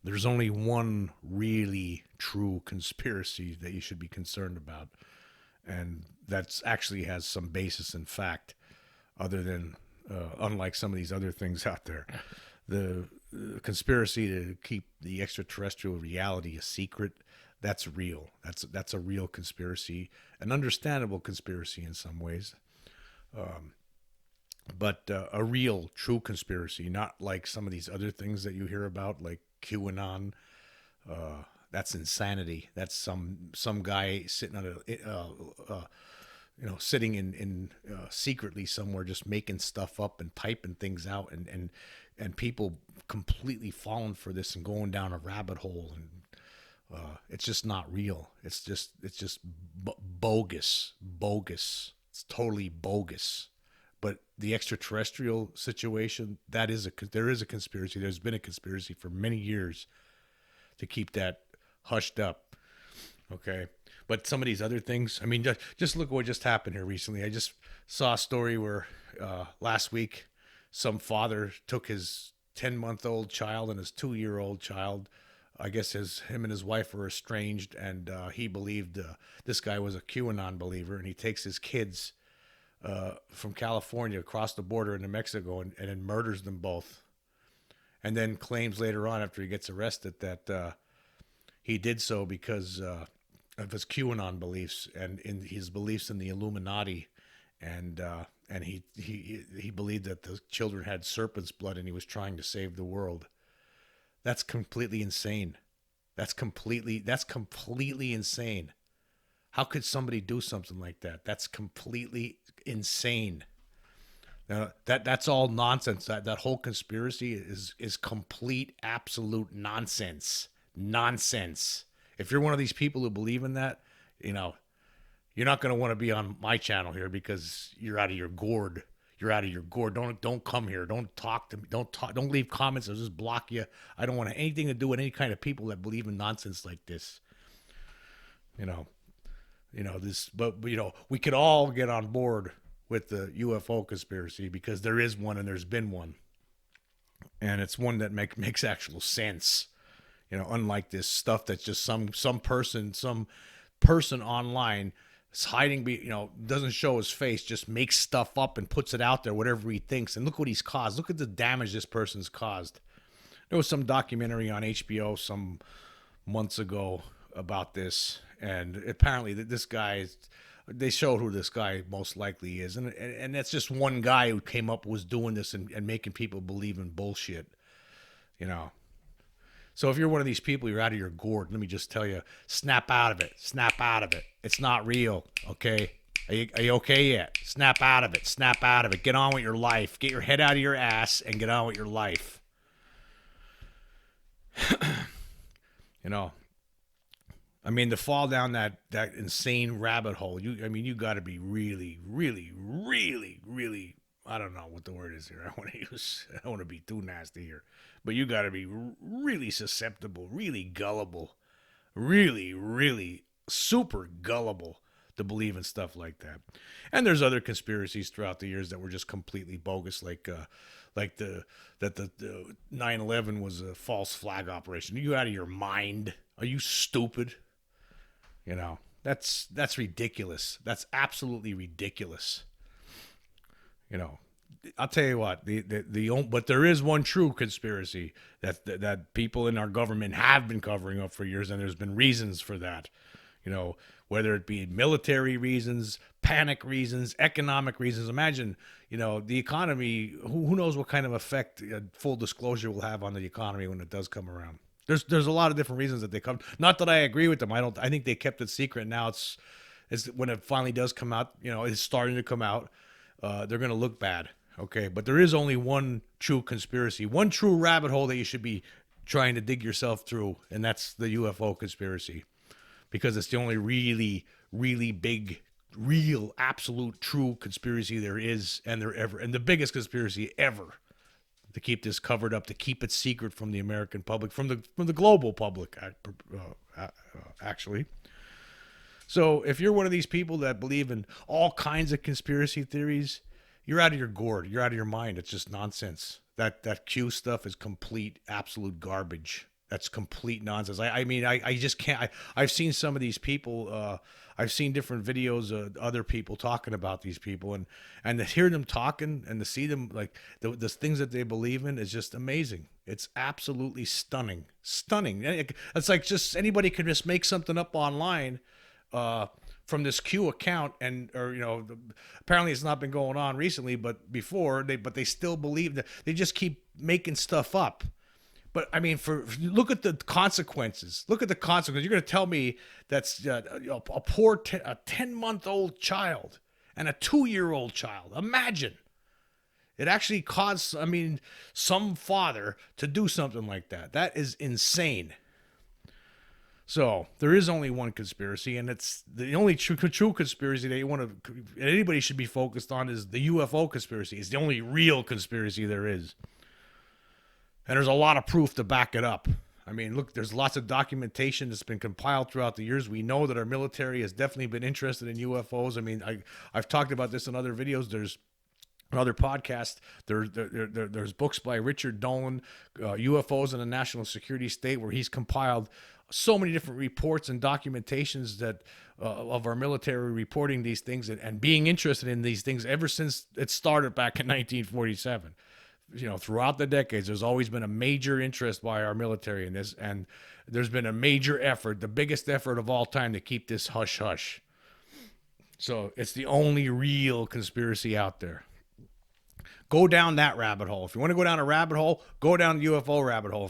there's only one really true conspiracy that you should be concerned about, and that's actually has some basis in fact, other than unlike some of these other things out there. The conspiracy to keep the extraterrestrial reality a secret, that's real. That's a real conspiracy, an understandable conspiracy in some ways, but a real, true conspiracy, not like some of these other things that you hear about, like QAnon. That's insanity. That's some guy sitting on sitting in secretly somewhere, just making stuff up and typing things out, and people completely falling for this and going down a rabbit hole, and it's just not real. It's just bogus. It's totally bogus. But the extraterrestrial situation, there is a conspiracy. There's been a conspiracy for many years to keep that hushed up. Okay. But some of these other things, I mean, just look what just happened here recently. I just saw a story where last week some father took his 10-month-old child and his 2-year-old child. I guess him and his wife were estranged, and he believed this guy was a QAnon believer, and he takes his kids from California across the border into Mexico and then murders them both. And then claims later on, after he gets arrested, that he did so because of his QAnon beliefs and in his beliefs in the Illuminati, and he believed that the children had serpent's blood and he was trying to save the world. That's completely insane. That's completely insane. How could somebody do something like that? That's completely insane. Now, that's all nonsense. That whole conspiracy is complete, absolute nonsense. Nonsense. If you're one of these people who believe in that, you're not going to want to be on my channel here, because you're out of your gourd. You're out of your gourd. Don't come here. Don't talk to me. Don't leave comments. I'll just block you. I don't want anything to do with any kind of people that believe in nonsense like this. But we could all get on board with the UFO conspiracy, because there is one and there's been one, and it's one that makes actual sense. Unlike this stuff that's just some person online is hiding, doesn't show his face, just makes stuff up and puts it out there, whatever he thinks. And look what he's caused. Look at the damage this person's caused. There was some documentary on HBO some months ago about this, and apparently this guy, they showed who this guy most likely is, and that's just one guy who came up, was doing this and making people believe in bullshit. So if you're one of these people, you're out of your gourd. Let me just tell you, snap out of it. Snap out of it. It's not real, okay? Are you okay yet? Snap out of it. Snap out of it. Get on with your life. Get your head out of your ass and get on with your life. I mean, to fall down that insane rabbit hole, you got to be really, really, really, really, I don't know what the word is here. I don't want to be too nasty here, but you got to be really susceptible, really gullible, really, really super gullible to believe in stuff like that. And there's other conspiracies throughout the years that were just completely bogus, like the 9/11 was a false flag operation. Are you out of your mind? Are you stupid? That's ridiculous. That's absolutely ridiculous. I'll tell you what, but there is one true conspiracy that people in our government have been covering up for years, and there's been reasons for that. Whether it be military reasons, panic reasons, economic reasons. Imagine, the economy, who knows what kind of effect full disclosure will have on the economy when it does come around. There's a lot of different reasons that they come. Not that I agree with them. I think they kept it secret. Now it's when it finally does come out, it's starting to come out. They're going to look bad. Okay. But there is only one true conspiracy, one true rabbit hole that you should be trying to dig yourself through. And that's the UFO conspiracy, because it's the only really, really big, real, absolute, true conspiracy there is, and the biggest conspiracy ever, to keep this covered up, to keep it secret from the American public, from the global public, actually. So if you're one of these people that believe in all kinds of conspiracy theories, you're out of your gourd. You're out of your mind. It's just nonsense. That Q stuff is complete, absolute garbage. That's complete nonsense. I mean, I just can't. I've seen some of these people. I've seen different videos of other people talking about these people, and to hear them talking and to see them like the things that they believe in is just amazing. It's absolutely stunning, stunning. It's like just anybody can just make something up online from this Q account, and or apparently it's not been going on recently, but before they still believe that they just keep making stuff up. But I mean, look at the consequences. Look at the consequences. You're going to tell me that's a poor 10-month-old child and a 2-year-old child. Imagine it actually caused, I mean, some father to do something like that. That is insane. So there is only one conspiracy, and it's the only true conspiracy that anybody should be focused on is the UFO conspiracy. It's the only real conspiracy there is. And there's a lot of proof to back it up. I mean, look, there's lots of documentation that's been compiled throughout the years. We know that our military has definitely been interested in UFOs. I mean, I've talked about this in other videos. There's another podcast. There's books by Richard Dolan, UFOs in a National Security State, where he's compiled so many different reports and documentations that of our military reporting these things and being interested in these things ever since it started back in 1947. Throughout the decades, there's always been a major interest by our military in this, and there's been a major effort, the biggest effort of all time, to keep this hush hush. So it's the only real conspiracy out there. Go down that rabbit hole. If you want to go down a rabbit hole, go down the UFO rabbit hole.